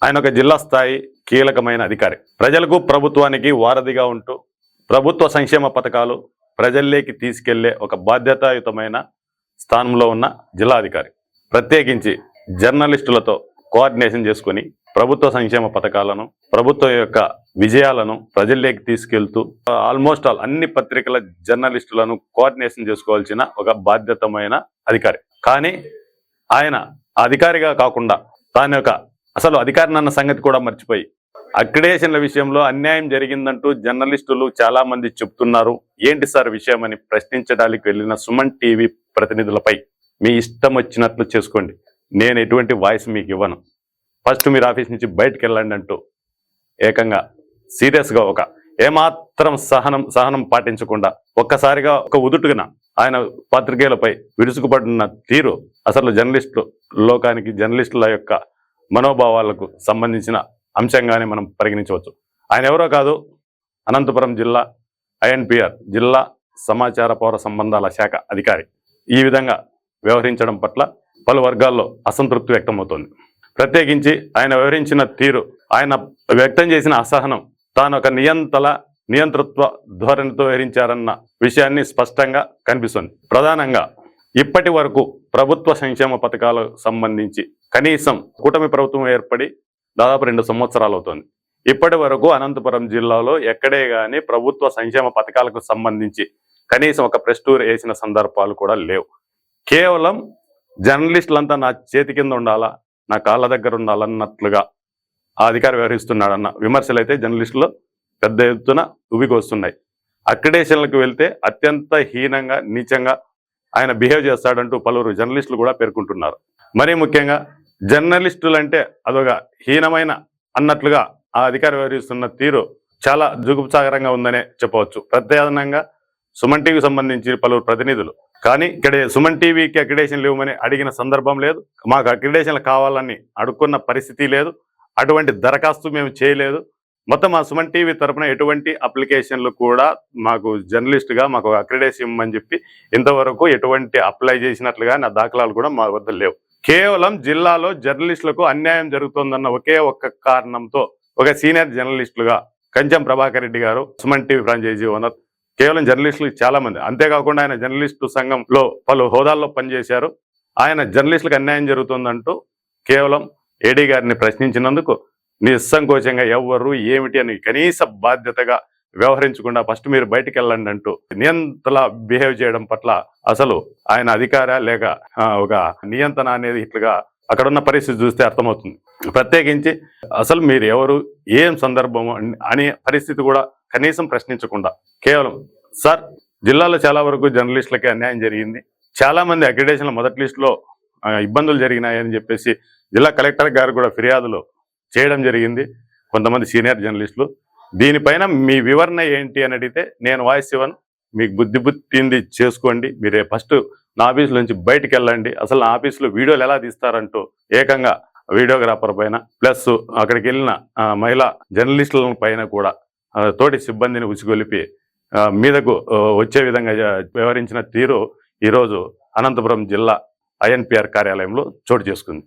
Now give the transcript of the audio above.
ఆయన ఒక జిల్లా స్థాయి కీలకమైన అధికారి. ప్రజలకు ప్రభుత్వానికి వారధిగా ఉంటూ ప్రభుత్వ సంక్షేమ పథకాలు ప్రజల్లోకి తీసుకెళ్లే ఒక బాధ్యతాయుతమైన స్థానంలో ఉన్న జిల్లా అధికారి. ప్రత్యేకించి జర్నలిస్టులతో కోఆర్డినేషన్ చేసుకుని ప్రభుత్వ సంక్షేమ పథకాలను, ప్రభుత్వం యొక్క విజయాలను ప్రజల్లోకి తీసుకెళ్తూ ఆల్మోస్ట్ ఆల్ అన్ని పత్రికల జర్నలిస్టులను కోఆర్డినేషన్ చేసుకోవాల్సిన ఒక బాధ్యతమైన అధికారి. కానీ ఆయన అధికారిగా కాకుండా తాను యొక్క అసలు అధికారినన్న సంగతి కూడా మర్చిపోయి అక్రిడేషన్ల విషయంలో అన్యాయం జరిగిందంటూ జర్నలిస్టులు చాలా మంది చెప్తున్నారు. ఏంటి సార్ విషయం అని ప్రశ్నించడానికి వెళ్ళిన సుమన్ టీవీ ప్రతినిధులపై మీ ఇష్టం వచ్చినట్లు చేసుకోండి, నేను ఎటువంటి వాయిస్ మీకు ఇవ్వను, ఫస్ట్ మీరు ఆఫీస్ నుంచి బయటకు వెళ్ళండి అంటూ ఏకంగా సీరియస్గా ఒక ఏమాత్రం సహనం పాటించకుండా ఒక్కసారిగా ఒక ఉదుటున ఆయన పత్రికేయులపై విరుచుకుపడిన తీరు అసలు జర్నలిస్టు లోకానికి, జర్నలిస్టుల యొక్క మనోభావాలకు సంబంధించిన అంశంగానే మనం పరిగణించవచ్చు. ఆయన ఎవరో కాదు, అనంతపురం జిల్లా INPR జిల్లా సమాచార పౌర సంబంధాల శాఖ అధికారి. ఈ విధంగా వ్యవహరించడం పట్ల పలు వర్గాల్లో అసంతృప్తి వ్యక్తమవుతోంది. ప్రత్యేకించి ఆయన వ్యవహరించిన తీరు, ఆయన వ్యక్తం చేసిన అసహనం తాను ఒక నియంతృత్వ ధోరణితో వ్యవహరించారన్న విషయాన్ని స్పష్టంగా కనిపిస్తుంది. ప్రధానంగా ఇప్పటి వరకు ప్రభుత్వ సంక్షేమ పథకాలకు సంబంధించి కనీసం కూటమి ప్రభుత్వం ఏర్పడి దాదాపు 2 సంవత్సరాలు అవుతుంది. ఇప్పటి వరకు అనంతపురం జిల్లాలో ఎక్కడే కానీ ప్రభుత్వ సంక్షేమ పథకాలకు సంబంధించి కనీసం ఒక ప్రెస్ టూర్ వేసిన సందర్భాలు కూడా లేవు. కేవలం జర్నలిస్టులంతా నా చేతి కింద ఉండాలా, నా కాళ్ళ దగ్గర ఉండాలన్నట్లుగా ఆ అధికారి వ్యవహరిస్తున్నాడన్న విమర్శలు అయితే జర్నలిస్టులు పెద్ద ఎత్తున ఉబికొస్తున్నాయి. అక్రిడేషన్లకు వెళ్తే అత్యంత హీనంగా, నీచంగా ఆయన బిహేవ్ చేస్తాడంటూ పలువురు జర్నలిస్టులు కూడా పేర్కొంటున్నారు. మరీ ముఖ్యంగా జర్నలిస్టులంటే అదొక హీనమైన అన్నట్లుగా ఆ అధికారి వ్యవహరిస్తున్న తీరు చాలా జుగుప్సాకరంగా ఉందనే చెప్పవచ్చు. ప్రత్యేకంగా సుమన్ టీవీకి సంబంధించి పలువురు ప్రతినిధులు కానీ ఇక్కడ సుమన్ టీవీకి అక్రిడేషన్లు ఇవ్వమని అడిగిన సందర్భం లేదు, మాకు అక్రిడేషన్లు కావాలని అడుక్కున్న పరిస్థితి లేదు, అటువంటి దరఖాస్తు మేము చేయలేదు. మొత్తం మా సుమన్ టీవీ తరఫున ఎటువంటి అప్లికేషన్లు కూడా మాకు జర్నలిస్టుగా మాకు అక్రిడేషన్ ఇవ్వమని చెప్పి ఇంతవరకు ఎటువంటి అప్లై చేసినట్లుగా నా దాఖలాలు కూడా మా వద్ద లేవు. కేవలం జిల్లాలో జర్నలిస్టులకు అన్యాయం జరుగుతోందన్న ఒకే ఒక్క కారణంతో ఒక సీనియర్ జర్నలిస్టులుగా కంచం ప్రభాకర్ రెడ్డి గారు సుమన్ టీవీ ఫ్రాంచైజీ ఓనర్, కేవలం జర్నలిస్టులు చాలా మంది, అంతేకాకుండా ఆయన జర్నలిస్టు సంఘంలో పలు హోదాల్లో పనిచేశారు. ఆయన జర్నలిస్టులకు అన్యాయం జరుగుతుందంటూ కేవలం ఏడీ గారిని ప్రశ్నించినందుకు నిస్సంకోచంగా ఎవరు ఏమిటి అని కనీస బాధ్యతగా వ్యవహరించకుండా ఫస్ట్ మీరు బయటికి వెళ్ళండి అంటూ నియంతలా బిహేవ్ చేయడం పట్ల అసలు ఆయన అధికార లేక ఒక నియంత్రణ అనేది ఇట్లుగా అక్కడున్న పరిస్థితి చూస్తే అర్థమవుతుంది. ప్రత్యేకించి అసలు మీరు ఎవరు, ఏం సందర్భము అనే పరిస్థితి కూడా కనీసం ప్రశ్నించకుండా కేవలం సార్ జిల్లాలో చాలా వరకు జర్నలిస్టులకి అన్యాయం జరిగింది, చాలా మంది అక్రిడేషన్ల మొదటి లిస్టులో ఇబ్బందులు జరిగినాయని చెప్పేసి జిల్లా కలెక్టర్ గారు కూడా ఫిర్యాదులు చేయడం జరిగింది కొంతమంది సీనియర్ జర్నలిస్టులు. దీనిపైన మీ వివరణ ఏంటి అని అడిగితే నేను వాయిస్ ఇవ్వను, మీకు బుద్ధింది చేసుకోండి, మీరే ఫస్ట్ నా ఆఫీస్ నుంచి బయటికి వెళ్ళండి, అసలు నా ఆఫీసులో వీడియోలు ఎలా తీస్తారంటూ ఏకంగా వీడియోగ్రాఫర్ పైన ప్లస్ అక్కడికి వెళ్ళిన మహిళా జర్నలిస్టుల పైన కూడా తోటి సిబ్బందిని ఉసిగొలిపి మీదకు వచ్చే విధంగా వ్యవహరించిన తీరు ఈరోజు అనంతపురం జిల్లా INPR కార్యాలయంలో చోటు చేసుకుంది.